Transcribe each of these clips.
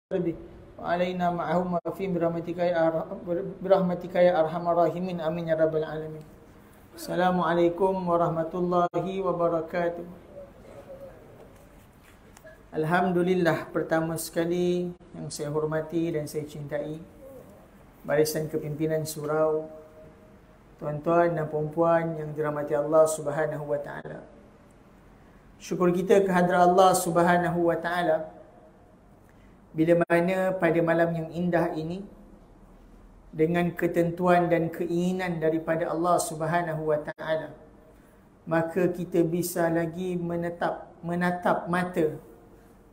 lebih. Wa alaina ma'ahum wa fi birahmatika ya arhamar rahimin. Amin ya rabbal alamin. Assalamualaikum warahmatullahi wabarakatuh. Alhamdulillah, pertama sekali yang saya hormati dan saya cintai barisan kepimpinan surau, tuan-tuan dan puan-puan yang dirahmati Allah Subhanahu wa taala. Syukur kita kehadrat Allah Subhanahu wa taala bila mana pada malam yang indah ini, dengan ketentuan dan keinginan daripada Allah Subhanahu wa taala, maka kita bisa lagi menatap mata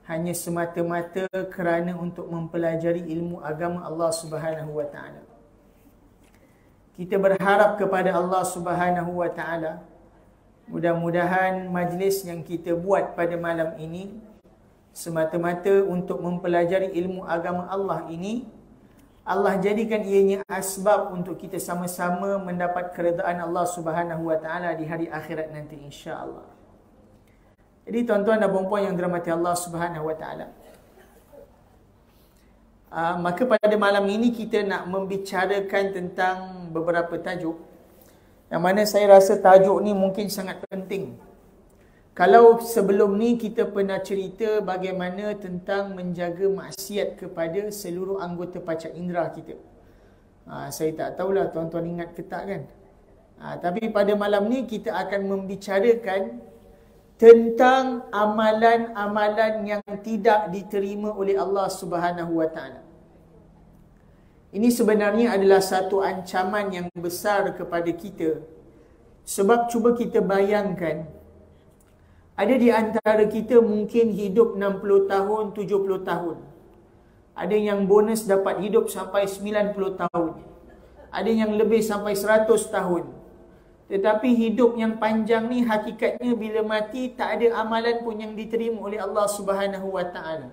hanya semata-mata kerana untuk mempelajari ilmu agama Allah Subhanahu wa taala. Kita berharap kepada Allah Subhanahu wa taala, mudah-mudahan majlis yang kita buat pada malam ini semata-mata untuk mempelajari ilmu agama Allah ini, Allah jadikan ianya asbab untuk kita sama-sama mendapat keredaan Allah Subhanahu wa taala di hari akhirat nanti, insya-Allah. Jadi tuan-tuan dan puan-puan yang dirahmati Allah Subhanahu wa taala, maka pada malam ini kita nak membicarakan tentang beberapa tajuk yang mana saya rasa tajuk ni mungkin sangat penting. Kalau sebelum ni kita pernah cerita bagaimana tentang menjaga maksiat kepada seluruh anggota panca indera kita. Saya tak tahulah tuan-tuan ingat ke tak kan. Tapi pada malam ni kita akan membicarakan tentang amalan-amalan yang tidak diterima oleh Allah Subhanahu wa taala. Ini sebenarnya adalah satu ancaman yang besar kepada kita. Sebab cuba kita bayangkan, ada di antara kita mungkin hidup 60 tahun, 70 tahun. Ada yang bonus dapat hidup sampai 90 tahun. Ada yang lebih sampai 100 tahun. Tetapi hidup yang panjang ni hakikatnya bila mati tak ada amalan pun yang diterima oleh Allah Subhanahu wa taala.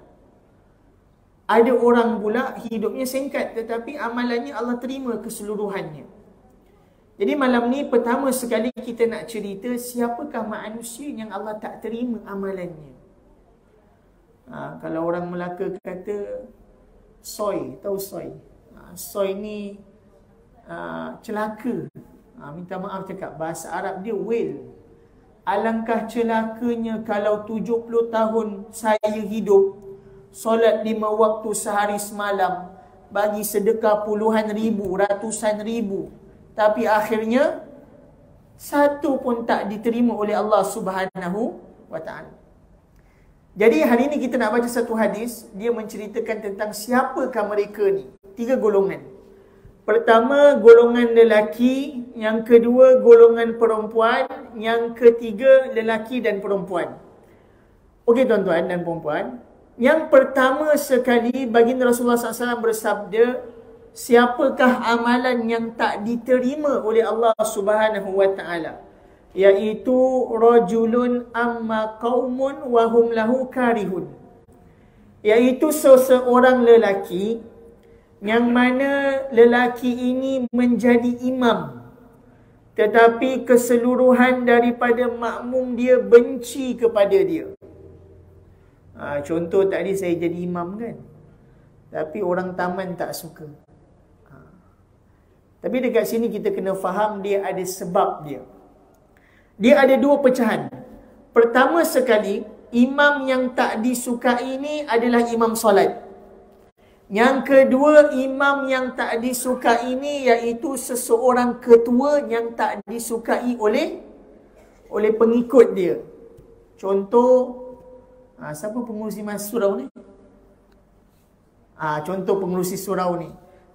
Ada orang pula hidupnya singkat tetapi amalannya Allah terima keseluruhannya. Jadi malam ni pertama sekali kita nak cerita siapakah manusia yang Allah tak terima amalannya. Kalau orang Melaka kata soy, tahu soy? Soy ni celaka. Minta maaf cakap, bahasa Arab dia whale. Alangkah celakanya kalau 70 tahun saya hidup, solat 5 waktu sehari semalam, bagi sedekah puluhan ribu, ratusan ribu, tapi akhirnya satu pun tak diterima oleh Allah Subhanahu wa taala. Jadi hari ini kita nak baca satu hadis, dia menceritakan tentang siapakah mereka ni. 3 golongan. Pertama, golongan lelaki, yang kedua golongan perempuan, yang ketiga lelaki dan perempuan. Okey tuan-tuan dan puan-puan, yang pertama sekali baginda Rasulullah SAW bersabda, siapakah amalan yang tak diterima oleh Allah Subhanahu wa taala? Iaitu rajulun amma qaumun wa hum lahu karihun. Iaitu seseorang lelaki yang mana lelaki ini menjadi imam, tetapi keseluruhan daripada makmum dia benci kepada dia. Contoh tadi saya jadi imam kan, tapi orang taman tak suka. Tapi dekat sini kita kena faham dia ada sebab dia. Dia ada 2 pecahan. Pertama sekali, imam yang tak disukai ini adalah imam solat. Yang kedua, imam yang tak disukai ini iaitu seseorang ketua yang tak disukai oleh pengikut dia. Contoh, siapa pengurusi surau ni? Contoh pengurusi surau ni.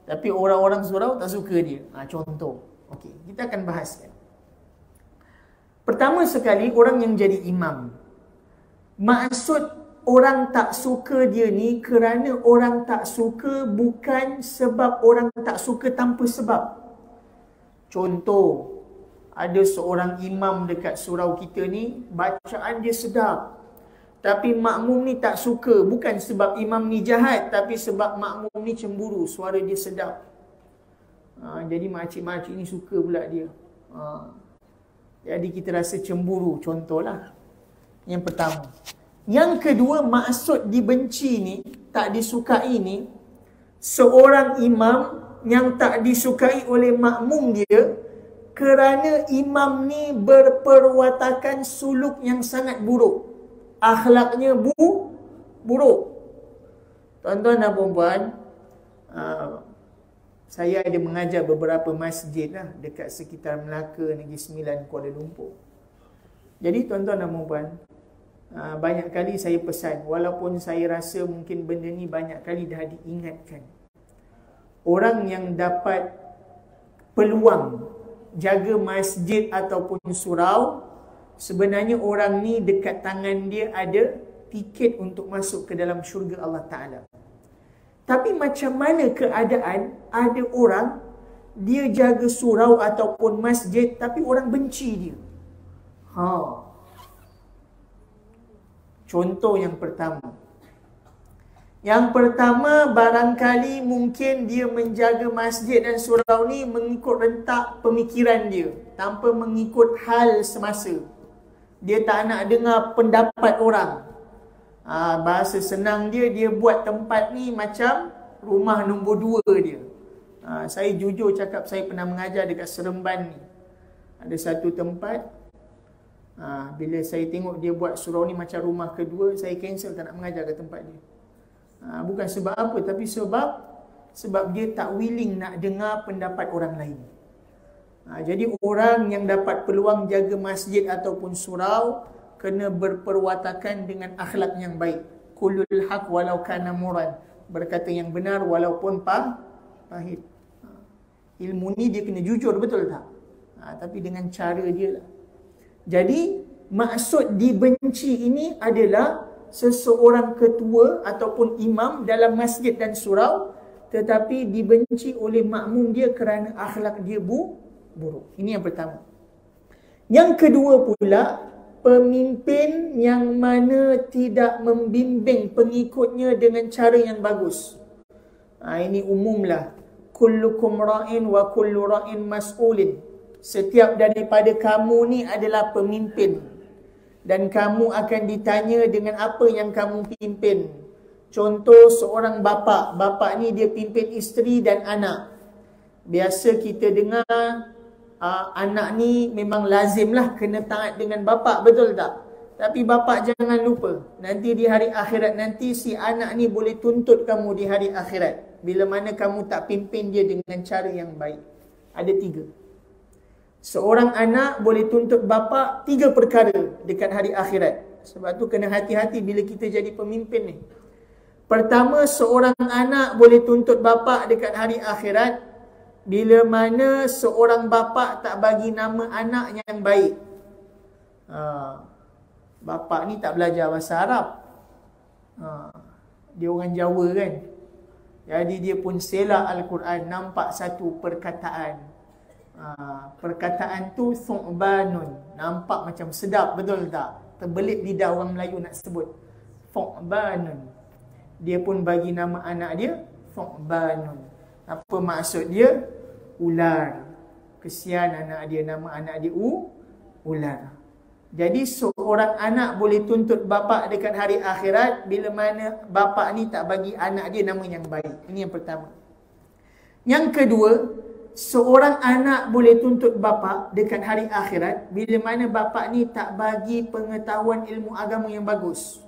Tapi orang-orang surau tak suka dia. Contoh. Okey, kita akan bahaskan. Pertama sekali, orang yang jadi imam. Maksud orang tak suka dia ni kerana orang tak suka bukan sebab orang tak suka tanpa sebab. Contoh, ada seorang imam dekat surau kita ni, bacaan dia sedap. Tapi makmum ni tak suka, bukan sebab imam ni jahat, tapi sebab makmum ni cemburu, suara dia sedap. Jadi makcik-makcik ni suka pula dia. Jadi kita rasa cemburu, contohlah. Yang pertama. Yang kedua, maksud dibenci ni tak disukai ni, seorang imam yang tak disukai oleh makmum dia kerana imam ni berperwatakan suluk yang sangat buruk. Akhlaknya buruk. Tuan-tuan dan puan-puan, saya ada mengajar beberapa masjid lah dekat sekitar Melaka, Negeri Sembilan, Kuala Lumpur. Jadi tuan-tuan dan puan-puan, banyak kali saya pesan, walaupun saya rasa mungkin benda ni banyak kali dah diingatkan. Orang yang dapat peluang jaga masjid ataupun surau, sebenarnya orang ni dekat tangan dia ada tiket untuk masuk ke dalam syurga Allah Ta'ala. Tapi macam mana keadaan ada orang dia jaga surau ataupun masjid tapi orang benci dia? Contoh yang pertama. Yang pertama, barangkali mungkin dia menjaga masjid dan surau ni mengikut rentak pemikiran dia, tanpa mengikut hal semasa. Dia tak nak dengar pendapat orang. Bahasa senang dia buat tempat ni macam rumah nombor 2 dia. Saya jujur cakap, saya pernah mengajar dekat Seremban ni. Ada satu tempat, bila saya tengok dia buat surau ni macam rumah kedua, saya cancel, tak nak mengajar ke tempat dia. Bukan sebab apa, tapi sebab dia tak willing nak dengar pendapat orang lain. Jadi orang yang dapat peluang jaga masjid ataupun surau kena berperwatakan dengan akhlak yang baik. Qulul haq walau kana muran. Berkata yang benar walaupun pahit. Ilmu ni dia kena jujur, betul tak? Tapi dengan cara dia lah. Jadi maksud dibenci ini adalah seseorang ketua ataupun imam dalam masjid dan surau, tetapi dibenci oleh makmum dia kerana akhlak dia buruk. Ini yang pertama. Yang kedua pula, pemimpin yang mana tidak membimbing pengikutnya dengan cara yang bagus. Ini umumlah. Kullukum ra'in wa kullu ra'in mas'ulin. Setiap daripada kamu ni adalah pemimpin, dan kamu akan ditanya dengan apa yang kamu pimpin. Contoh seorang bapa ni dia pimpin isteri dan anak. Biasa kita dengar anak ni memang lazimlah kena taat dengan bapa, betul tak? Tapi bapa jangan lupa, nanti di hari akhirat nanti si anak ni boleh tuntut kamu di hari akhirat bila mana kamu tak pimpin dia dengan cara yang baik. Ada 3. Seorang anak boleh tuntut bapa 3 perkara dekat hari akhirat. Sebab tu kena hati-hati bila kita jadi pemimpin ni. Pertama, seorang anak boleh tuntut bapa dekat hari akhirat bila mana seorang bapa tak bagi nama anak yang baik. Bapa ni tak belajar bahasa Arab. Dia orang Jawa kan. Jadi dia pun selak Al-Quran, nampak satu perkataan. Perkataan tu thu'banun, nampak macam sedap, betul tak? Terbelit lidah orang Melayu nak sebut thu'banun. Dia pun bagi nama anak dia thu'banun. Apa maksud dia? Ular. Kesian anak dia, nama anak dia ular. Jadi seorang anak boleh tuntut bapa dekat hari akhirat bila mana bapa ni tak bagi anak dia nama yang baik. Ini yang pertama. Yang kedua, seorang anak boleh tuntut bapa dekat hari akhirat bila mana bapa ni tak bagi pengetahuan ilmu agama yang bagus.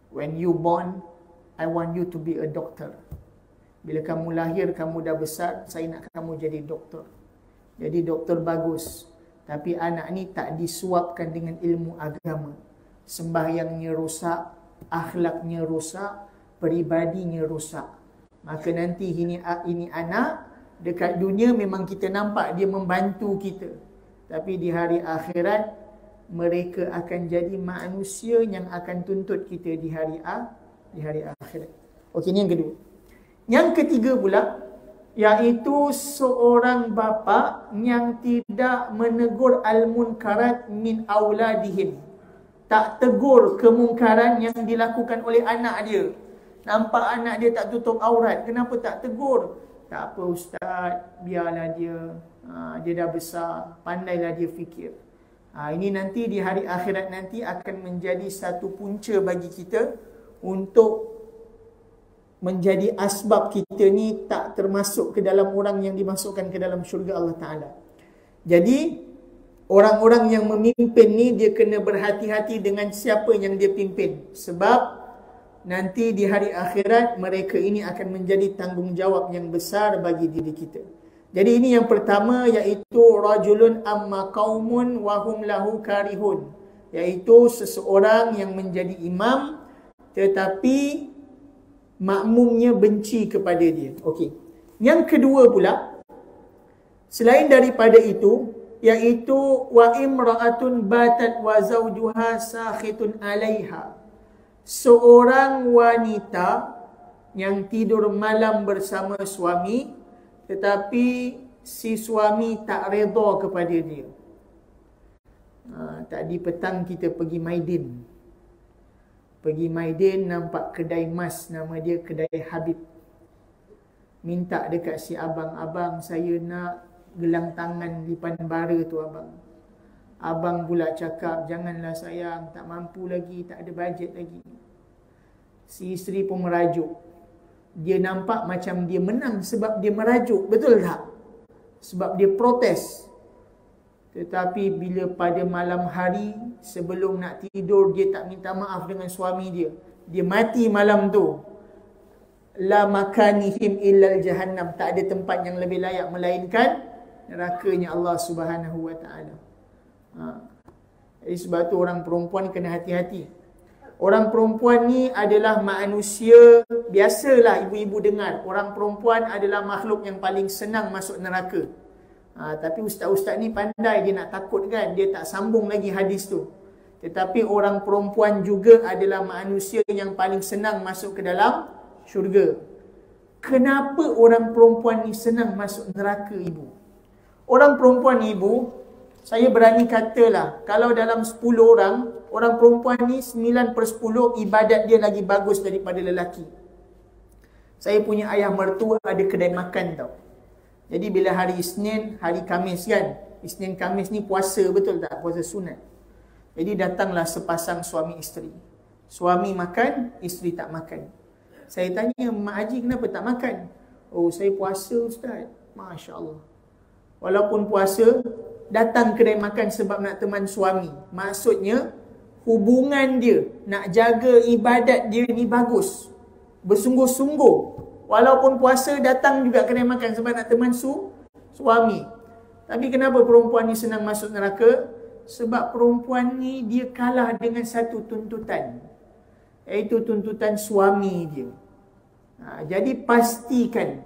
When you born, I want you to be a doctor. Bila kamu lahir, kamu dah besar, saya nak kamu jadi doktor. Jadi doktor bagus. Tapi anak ni tak disuapkan dengan ilmu agama. Sembahyangnya rosak, akhlaknya rosak, peribadinya rosak. Maka nanti ini anak dekat dunia memang kita nampak dia membantu kita. Tapi di hari akhirat mereka akan jadi manusia yang akan tuntut kita di hari akhirat. Okey, ini yang kedua. Yang ketiga pula, iaitu seorang bapa yang tidak menegur al-munkarat min auladihim. Tak tegur kemungkaran yang dilakukan oleh anak dia. Nampak anak dia tak tutup aurat, kenapa tak tegur? Tak apa ustaz, biarlah dia. Dia dah besar, pandailah dia fikir. Ini nanti di hari akhirat nanti akan menjadi satu punca bagi kita untuk menjadi asbab kita ni tak termasuk ke dalam orang yang dimasukkan ke dalam syurga Allah Ta'ala. Jadi, orang-orang yang memimpin ni dia kena berhati-hati dengan siapa yang dia pimpin. Sebab nanti di hari akhirat mereka ini akan menjadi tanggungjawab yang besar bagi diri kita. Jadi ini yang pertama, iaitu rajulun amma qaumun wa hum lahu karihun, iaitu seseorang yang menjadi imam tetapi makmumnya benci kepada dia. Okey. Yang kedua pula, selain daripada itu, iaitu wa imra'atun batat wa zawjuha sakhitun 'alaiha. Seorang wanita yang tidur malam bersama suami tetapi si suami tak redha kepada dia. Tadi petang kita pergi Maidin. Pergi Maidin nampak kedai mas, nama dia kedai Habib. Minta dekat si abang, abang saya nak gelang tangan lipan bara tu abang. Abang pula cakap, janganlah sayang, tak mampu lagi, tak ada bajet lagi. Si isteri pun merajuk. Dia nampak macam dia menang sebab dia merajuk, betul tak? Sebab dia protes. Tetapi bila pada malam hari sebelum nak tidur dia tak minta maaf dengan suami dia, dia mati malam tu. La makanihim illal jahannam, tak ada tempat yang lebih layak melainkan nerakanya Allah Subhanahu wa taala. Jadi sebab tu orang perempuan kena hati-hati. Orang perempuan ni adalah manusia, biasalah ibu-ibu dengar, orang perempuan adalah makhluk yang paling senang masuk neraka. Tapi ustaz-ustaz ni pandai, dia nak takutkan, dia tak sambung lagi hadis tu. Tetapi orang perempuan juga adalah manusia yang paling senang masuk ke dalam syurga. Kenapa orang perempuan ni senang masuk neraka, ibu? Orang perempuan ni, ibu, saya berani katalah, kalau dalam 10 orang, orang perempuan ni 9/10 ibadat dia lagi bagus daripada lelaki. Saya punya ayah mertua ada kedai makan tau. Jadi bila hari Isnin, hari Khamis kan, Isnin Khamis ni puasa, betul tak? Puasa sunat. Jadi datanglah sepasang suami isteri. Suami makan, isteri tak makan. Saya tanya, Mak Haji kenapa tak makan? Oh, saya puasa ustaz. Masya Allah. Walaupun puasa, datang kedai makan sebab nak teman suami. Maksudnya, hubungan dia, nak jaga ibadat dia ni bagus. Bersungguh-sungguh. Walaupun puasa, datang juga kedai makan sebab nak teman suami. Tapi kenapa perempuan ni senang masuk neraka? Sebab perempuan ni dia kalah dengan satu tuntutan, iaitu tuntutan suami dia. Jadi pastikan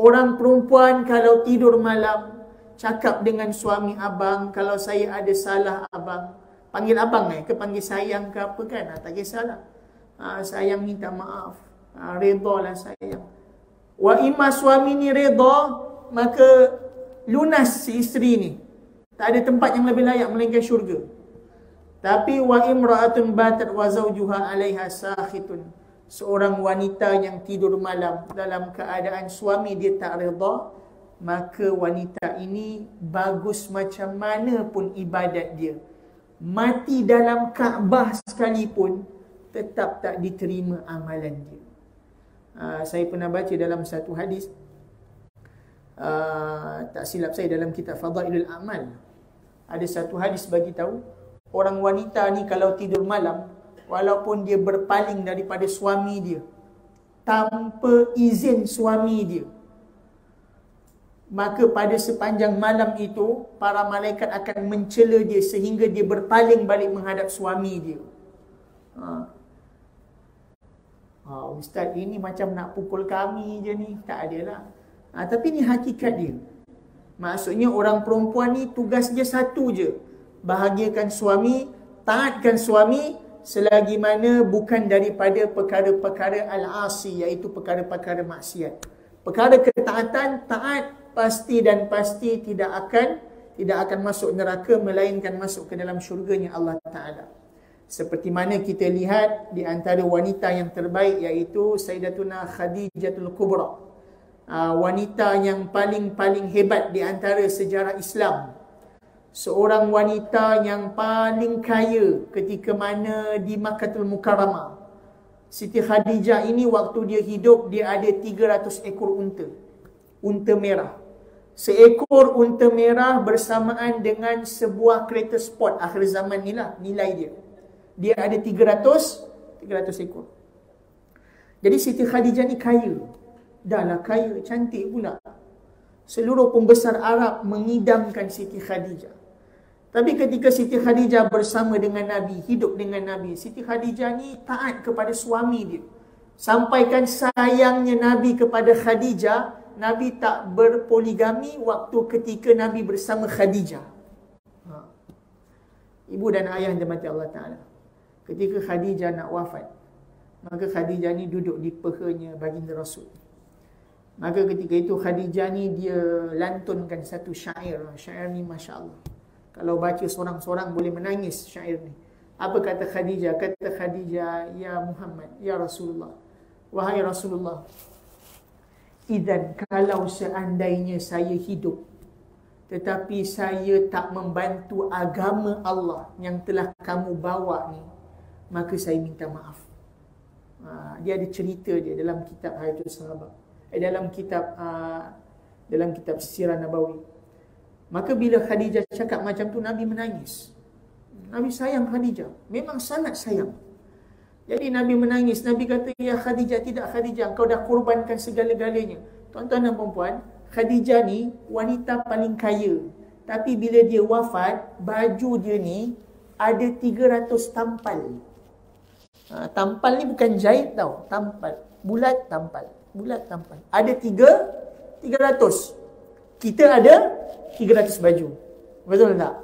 orang perempuan kalau tidur malam cakap dengan suami abang, kalau saya ada salah abang, panggil abang ke panggil sayang ke apa kan, tak kisahlah. Sayang minta maaf, redalah sayang. Wa imma suami ni reda, maka lunas si isteri ni. Tak ada tempat yang lebih layak melainkan syurga. Tapi wa imra'atun batat wa zawjuha 'alaiha sakhitun. Seorang wanita yang tidur malam dalam keadaan suami dia tak reda, maka wanita ini bagus macam mana pun ibadat dia, mati dalam Kaabah sekalipun tetap tak diterima amalan dia. Saya pernah baca dalam satu hadis, tak silap saya dalam kitab Fadailul Amal, ada satu hadis bagi tahu orang wanita ni kalau tidur malam, walaupun dia berpaling daripada suami dia tanpa izin suami dia, maka pada sepanjang malam itu para malaikat akan mencela dia sehingga dia berpaling balik menghadap suami dia. Ustaz, ini macam nak pukul kami je ni. Tak adalah. Tapi ni hakikat dia. Maksudnya orang perempuan ni tugas dia satu je, bahagiakan suami, taatkan suami, selagi mana bukan daripada perkara-perkara al-asi, iaitu perkara-perkara maksiat. Perkara ketaatan, taat pasti dan pasti tidak akan masuk neraka, melainkan masuk ke dalam syurganya Allah Ta'ala. Seperti mana kita lihat di antara wanita yang terbaik, iaitu Sayyidatuna Khadijatul Kubra, wanita yang paling hebat di antara sejarah Islam. seorang wanita yang paling kaya ketika mana di Makkahul Mukarramah. Siti Khadijah ini waktu dia hidup, dia ada 300 ekor unta. Unta merah. Seekor unta merah bersamaan dengan sebuah kereta sport akhir zaman ni lah nilai dia. Dia ada 300 ekor. Jadi Siti Khadijah ni kaya. Dah lah kaya, cantik pula. Seluruh pembesar Arab mengidamkan Siti Khadijah. Tapi ketika Siti Khadijah bersama dengan Nabi, hidup dengan Nabi, Siti Khadijah ni taat kepada suami dia. Sampaikan sayangnya Nabi kepada Khadijah, Nabi tak berpoligami waktu ketika Nabi bersama Khadijah. Ibu dan ayah yang dirahmati Allah Ta'ala. Ketika Khadijah nak wafat, maka Khadijah ni duduk di pehanya baginda Rasul. Maka ketika itu Khadijah ni dia lantunkan satu syair. Syair ni Masya Allah. Kalau baca sorang-sorang boleh menangis syair ni. Apa kata Khadijah? Kata Khadijah, ya Muhammad, ya Rasulullah. Wahai Rasulullah, idzan kalau seandainya saya hidup, tetapi saya tak membantu agama Allah yang telah kamu bawa ni, maka saya minta maaf. Dia ada cerita dia dalam kitab Hayatul Sahabat. Dalam kitab Sirah Nabawi. Maka bila Khadijah cakap macam tu, Nabi menangis. Nabi sayang Khadijah. Memang sangat sayang. Jadi Nabi menangis. Nabi kata, ya Khadijah, tidak Khadijah, kau dah korbankan segala-galanya. Tuan-tuan dan puan-puan, Khadijah ni wanita paling kaya. Tapi bila dia wafat, baju dia ni ada 300 tampal. Tampal ni bukan jahit tau. Tampal. Bulat tampal. Bulat tampal. Ada 300. Kita ada 300 baju. Betul tak?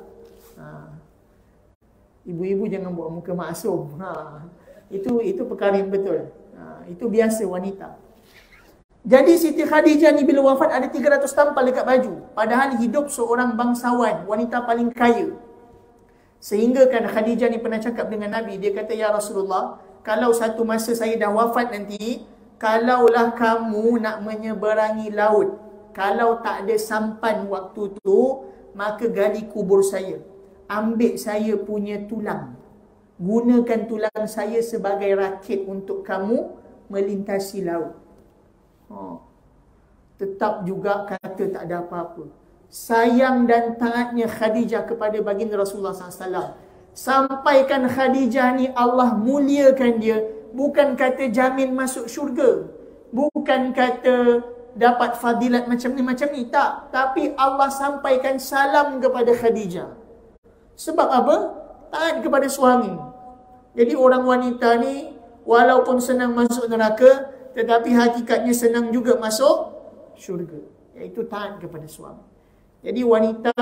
Ibu-ibu jangan buat muka maksum. Itu perkara yang betul. Itu biasa wanita. Jadi Siti Khadijah ni bila wafat ada 300 tampal dekat baju. Padahal hidup seorang bangsawan, wanita paling kaya. Sehingga kan Khadijah ni pernah cakap dengan Nabi. Dia kata, ya Rasulullah, kalau satu masa saya dah wafat nanti, kalaulah kamu nak menyeberangi laut, kalau tak ada sampan waktu tu, maka gali kubur saya. Ambil saya punya tulang. Gunakan tulang saya sebagai rakit untuk kamu melintasi laut. Tetap juga kata tak ada apa-apa. Sayang dan taatnya Khadijah kepada baginda Rasulullah SAW. Sampaikan Khadijah ni Allah muliakan dia. Bukan kata jamin masuk syurga. Bukan kata dapat fadilat macam ni, tak. Tapi Allah sampaikan salam kepada Khadijah. Sebab apa? Taat kepada suami. Jadi orang wanita ni, walaupun senang masuk neraka, tetapi hakikatnya senang juga masuk syurga. Iaitu taat kepada suami. Jadi wanita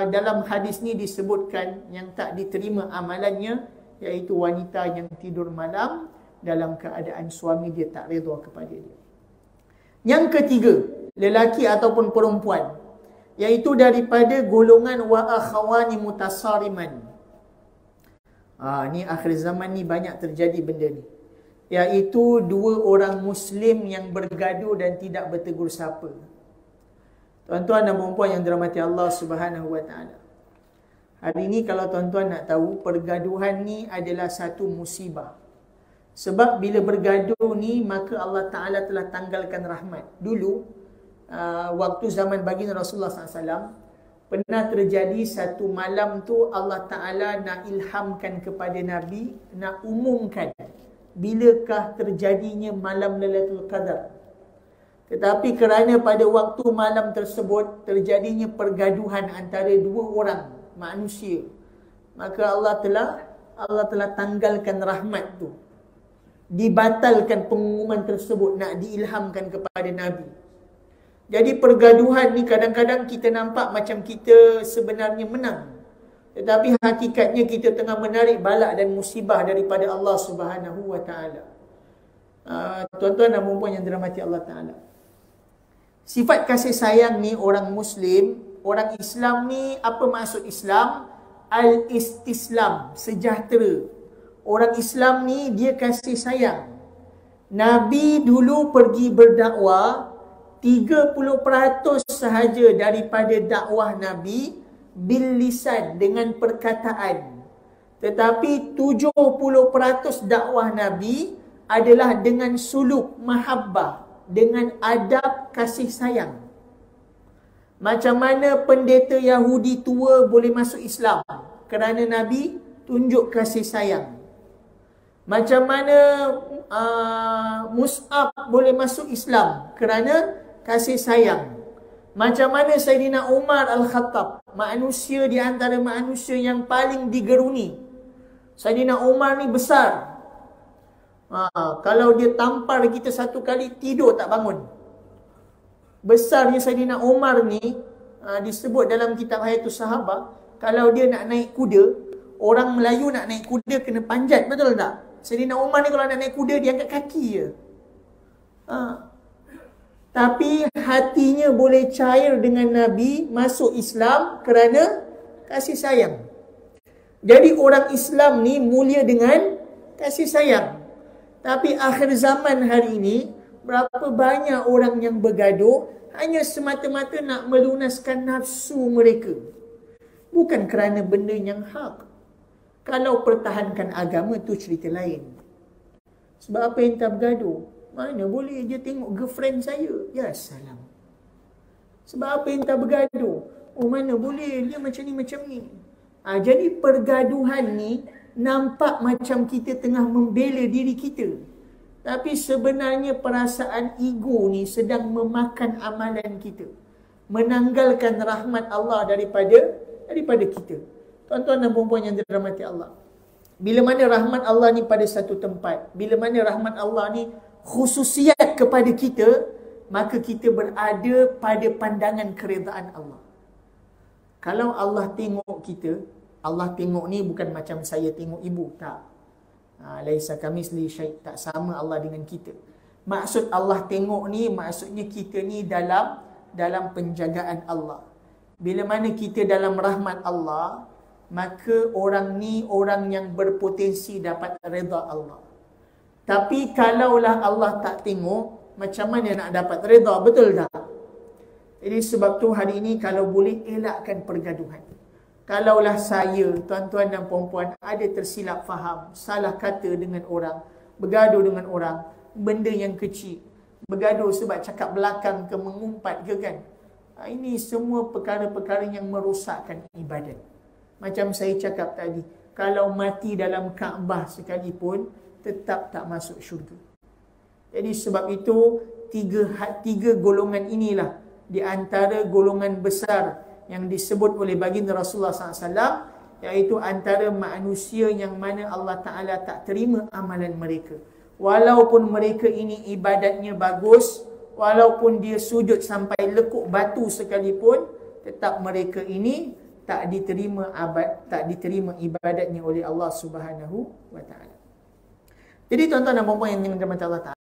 dalam hadis ni disebutkan yang tak diterima amalannya, iaitu wanita yang tidur malam dalam keadaan suami dia tak redha kepada dia. Yang ketiga, lelaki ataupun perempuan, iaitu daripada golongan wa akhawani mutasariman. Ni akhir zaman ni banyak terjadi benda ni. Iaitu dua orang Muslim yang bergaduh dan tidak bertegur sapa. Tuan-tuan dan puan-puan yang dirahmati Allah Subhanahu Wa Taala. Hari ini kalau tuan-tuan nak tahu, pergaduhan ni adalah satu musibah. Sebab bila bergaduh ni, maka Allah Ta'ala telah tanggalkan rahmat. Dulu, waktu zaman baginda Rasulullah SAW, pernah terjadi satu malam tu Allah Ta'ala nak ilhamkan kepada Nabi, nak umumkan bilakah terjadinya malam Lailatul Qadar. Tetapi kerana pada waktu malam tersebut terjadinya pergaduhan antara dua orang manusia, maka Allah telah tanggalkan rahmat tu. Dibatalkan pengumuman tersebut, nak diilhamkan kepada Nabi. Jadi pergaduhan ni kadang-kadang kita nampak macam kita sebenarnya menang, tetapi hakikatnya kita tengah menarik balak dan musibah daripada Allah Subhanahu Wa Taala. Tuan-tuan dan puan-puan yang dirahmati Allah Ta'ala, sifat kasih sayang ni orang Muslim, orang Islam ni, apa maksud Islam? Al-istislam, sejahtera. Orang Islam ni dia kasih sayang. Nabi dulu pergi berdakwah, 30% sahaja daripada dakwah Nabi bil lisan, dengan perkataan. Tetapi 70% dakwah Nabi adalah dengan suluk, mahabbah, dengan adab kasih sayang. Macam mana pendeta Yahudi tua boleh masuk Islam? Kerana Nabi tunjuk kasih sayang. Macam mana Mus'ab boleh masuk Islam? Kerana kasih sayang. Macam mana Sayyidina Umar Al-Khattab, manusia di antara manusia yang paling digeruni. Sayyidina Umar ni besar. Kalau dia tampar kita satu kali, tidur tak bangun. Besarnya Sayyidina Umar ni, disebut dalam kitab Hayatus Sahabah, kalau dia nak naik kuda, orang Melayu nak naik kuda kena panjat, betul tak? Sayyidina Umar ni kalau nak naik kuda, dia angkat kaki je. Tapi hatinya boleh cair dengan Nabi, masuk Islam kerana kasih sayang. Jadi orang Islam ni mulia dengan kasih sayang. Tapi akhir zaman hari ini, berapa banyak orang yang bergaduh hanya semata-mata nak melunaskan nafsu mereka. Bukan kerana benda yang hak. Kalau pertahankan agama tu cerita lain. Sebab apa yang tak bergaduh? Mana boleh dia tengok girlfriend saya? Ya salam. Sebab apa yang tak bergaduh? Oh mana boleh dia macam ni macam ni. Jadi pergaduhan ni nampak macam kita tengah membela diri kita. Tapi sebenarnya perasaan ego ni sedang memakan amalan kita. Menanggalkan rahmat Allah daripada kita. Tuan-tuan dan puan-puan yang dirahmati Allah. Bila mana rahmat Allah ni pada satu tempat, bila mana rahmat Allah ni khususiat kepada kita, maka kita berada pada pandangan keredaan Allah. Kalau Allah tengok kita, Allah tengok ni bukan macam saya tengok ibu, tak. Laisa kamisli syai', tak sama Allah dengan kita. Maksud Allah tengok ni, maksudnya kita ni dalam penjagaan Allah. Bila mana kita dalam rahmat Allah, maka orang ni orang yang berpotensi dapat redha Allah. Tapi kalaulah Allah tak tengok, macam mana nak dapat redha, betul tak? Jadi sebab tu hari ini kalau boleh elakkan pergaduhan. Kalaulah saya, tuan-tuan dan puan-puan, ada tersilap faham, salah kata dengan orang, bergaduh dengan orang, benda yang kecil, bergaduh sebab cakap belakang ke, mengumpat ke kan. Ini semua perkara-perkara yang merosakkan ibadat. Macam saya cakap tadi, kalau mati dalam Kaabah sekalipun, tetap tak masuk syurga. Jadi sebab itu, tiga golongan inilah di antara golongan besar yang disebut oleh baginda Rasulullah SAW, iaitu antara manusia yang mana Allah Ta'ala tak terima amalan mereka. Walaupun mereka ini ibadatnya bagus, walaupun dia sujud sampai lekuk batu sekalipun, tetap mereka ini tak diterima ibadatnya oleh Allah Subhanahu wa Ta'ala. Jadi tuan-tuan dan puan-puan yang dirahmati Allah Ta'ala,